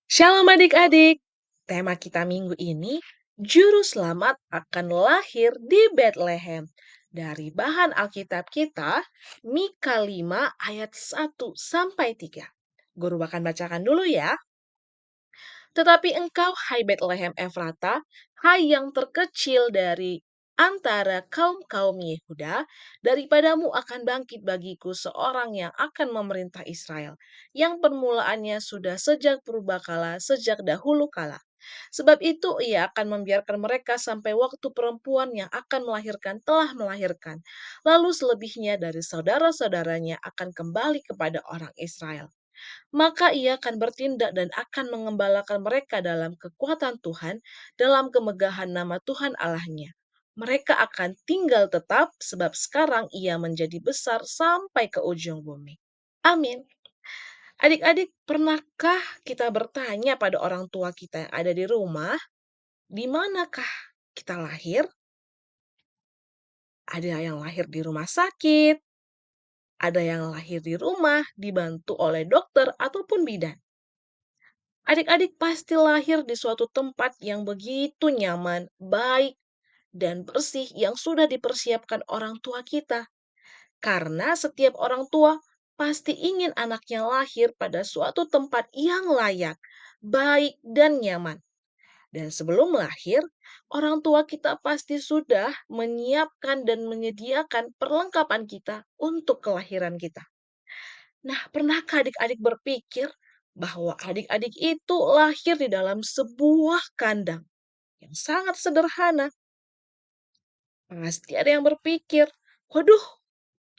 Shalom adik-adik. Tema kita minggu ini, Juru Selamat akan lahir di Bethlehem. Dari bahan Alkitab kita, Mika 5 ayat 1 sampai 3. Guru akan bacakan dulu ya. Tetapi engkau, hai Bethlehem Efrata, hai yang terkecil dari antara kaum-kaum Yehuda, daripadamu akan bangkit bagiku seorang yang akan memerintah Israel, yang permulaannya sudah sejak purbakala, sejak dahulu kala. Sebab itu ia akan membiarkan mereka sampai waktu perempuan yang akan melahirkan telah melahirkan. Lalu selebihnya dari saudara-saudaranya akan kembali kepada orang Israel. Maka ia akan bertindak dan akan mengembalakan mereka dalam kekuatan Tuhan, dalam kemegahan nama Tuhan Allahnya. Mereka akan tinggal tetap sebab sekarang ia menjadi besar sampai ke ujung bumi. Amin. Adik-adik, pernahkah kita bertanya pada orang tua kita yang ada di rumah, di manakah kita lahir? Ada yang lahir di rumah sakit, ada yang lahir di rumah dibantu oleh dokter ataupun bidan. Adik-adik pasti lahir di suatu tempat yang begitu nyaman, baik, dan bersih yang sudah dipersiapkan orang tua kita. Karena setiap orang tua pasti ingin anaknya lahir pada suatu tempat yang layak, baik, dan nyaman. Dan sebelum lahir, orang tua kita pasti sudah menyiapkan dan menyediakan perlengkapan kita untuk kelahiran kita. Nah, pernahkah adik-adik berpikir bahwa adik-adik itu lahir di dalam sebuah kandang yang sangat sederhana? Pasti ada yang berpikir, waduh,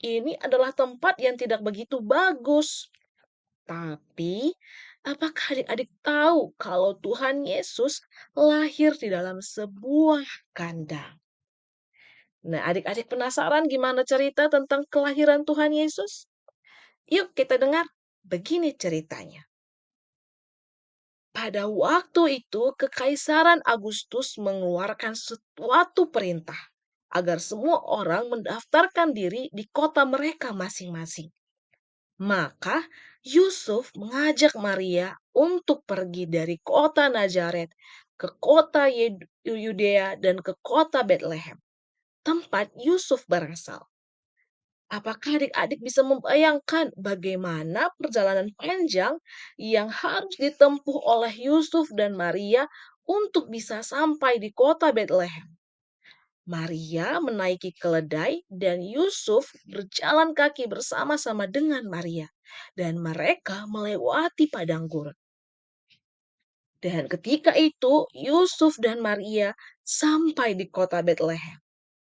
ini adalah tempat yang tidak begitu bagus. Tapi, apakah adik-adik tahu kalau Tuhan Yesus lahir di dalam sebuah kandang? Nah, adik-adik penasaran gimana cerita tentang kelahiran Tuhan Yesus? Yuk kita dengar. Begini ceritanya. Pada waktu itu, Kekaisaran Agustus mengeluarkan suatu perintah agar semua orang mendaftarkan diri di kota mereka masing-masing. Maka Yusuf mengajak Maria untuk pergi dari kota Nazaret ke kota Yudea dan ke kota Bethlehem, tempat Yusuf berasal. Apakah adik-adik bisa membayangkan bagaimana perjalanan panjang yang harus ditempuh oleh Yusuf dan Maria untuk bisa sampai di kota Bethlehem? Maria menaiki keledai dan Yusuf berjalan kaki bersama-sama dengan Maria. Dan mereka melewati padang gurun. Dan ketika itu Yusuf dan Maria sampai di kota Bethlehem.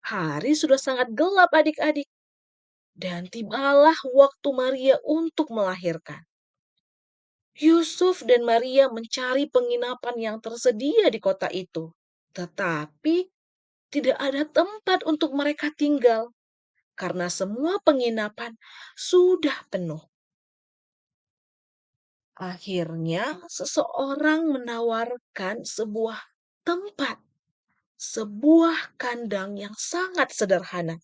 Hari sudah sangat gelap adik-adik. Dan tibalah waktu Maria untuk melahirkan. Yusuf dan Maria mencari penginapan yang tersedia di kota itu. Tetapi tidak ada tempat untuk mereka tinggal karena semua penginapan sudah penuh. Akhirnya seseorang menawarkan sebuah tempat, sebuah kandang yang sangat sederhana.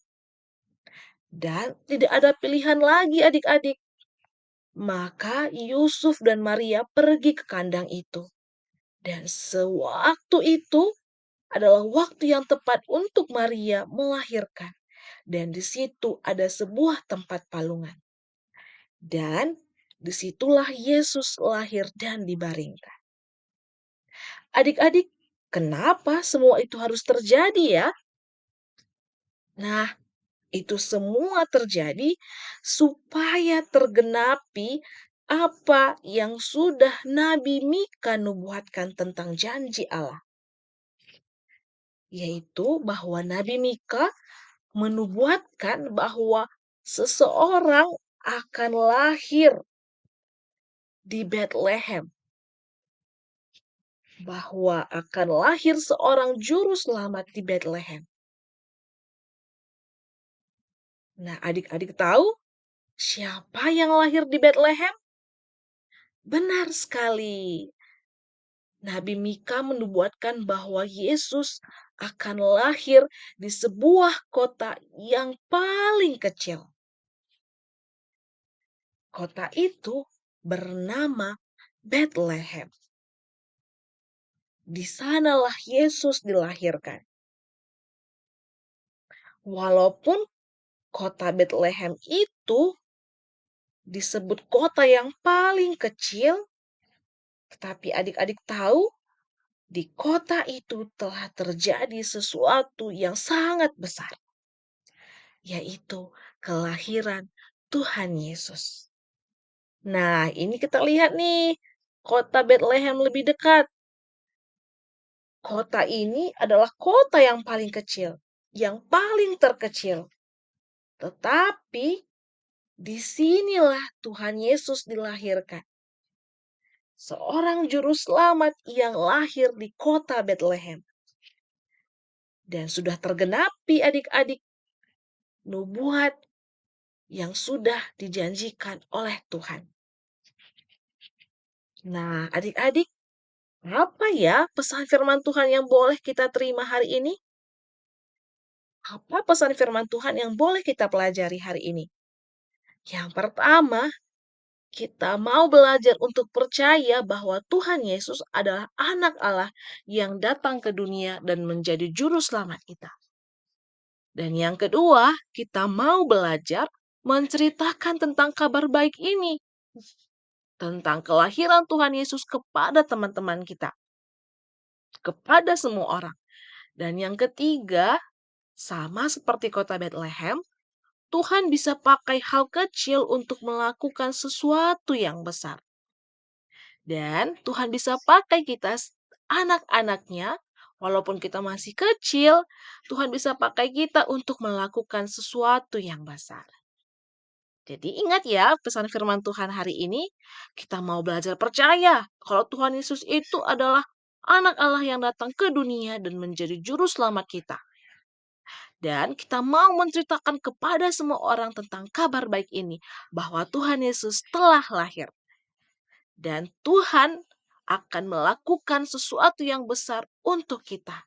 Dan tidak ada pilihan lagi adik-adik. Maka Yusuf dan Maria pergi ke kandang itu. Dan sewaktu itu adalah waktu yang tepat untuk Maria melahirkan. Dan di situ ada sebuah tempat palungan. Dan disitulah Yesus lahir dan dibaringkan. Adik-adik, kenapa semua itu harus terjadi ya? Nah, itu semua terjadi supaya tergenapi apa yang sudah Nabi Mika nubuatkan tentang janji Allah. Yaitu bahwa Nabi Mika menubuatkan bahwa seseorang akan lahir di Bethlehem. Bahwa akan lahir seorang juru selamat di Bethlehem. Nah, adik-adik tahu siapa yang lahir di Bethlehem? Benar sekali. Nabi Mika menubuatkan bahwa Yesus akan lahir di sebuah kota yang paling kecil. Kota itu bernama Bethlehem. Di sanalah Yesus dilahirkan. Walaupun kota Bethlehem itu disebut kota yang paling kecil, tetapi adik-adik tahu di kota itu telah terjadi sesuatu yang sangat besar, yaitu kelahiran Tuhan Yesus. Nah, ini kita lihat nih, kota Bethlehem lebih dekat. Kota ini adalah kota yang paling kecil, yang paling terkecil. Tetapi disinilah Tuhan Yesus dilahirkan. Seorang juru selamat yang lahir di kota Bethlehem. Dan sudah tergenapi adik-adik nubuat yang sudah dijanjikan oleh Tuhan. Nah, adik-adik, apa ya pesan firman Tuhan yang boleh kita terima hari ini? Apa pesan firman Tuhan yang boleh kita pelajari hari ini? Yang pertama, kita mau belajar untuk percaya bahwa Tuhan Yesus adalah anak Allah yang datang ke dunia dan menjadi juru selamat kita. Dan yang kedua, kita mau belajar menceritakan tentang kabar baik ini. Tentang kelahiran Tuhan Yesus kepada teman-teman kita. Kepada semua orang. Dan yang ketiga, sama seperti kota Bethlehem, Tuhan bisa pakai hal kecil untuk melakukan sesuatu yang besar. Dan Tuhan bisa pakai kita anak-anaknya, walaupun kita masih kecil, Tuhan bisa pakai kita untuk melakukan sesuatu yang besar. Jadi ingat ya pesan firman Tuhan hari ini, kita mau belajar percaya kalau Tuhan Yesus itu adalah anak Allah yang datang ke dunia dan menjadi juru selamat kita. Dan kita mau menceritakan kepada semua orang tentang kabar baik ini, bahwa Tuhan Yesus telah lahir. Dan Tuhan akan melakukan sesuatu yang besar untuk kita,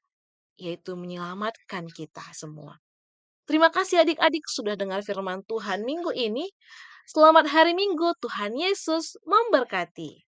yaitu menyelamatkan kita semua. Terima kasih adik-adik sudah dengar firman Tuhan minggu ini. Selamat hari Minggu, Tuhan Yesus memberkati.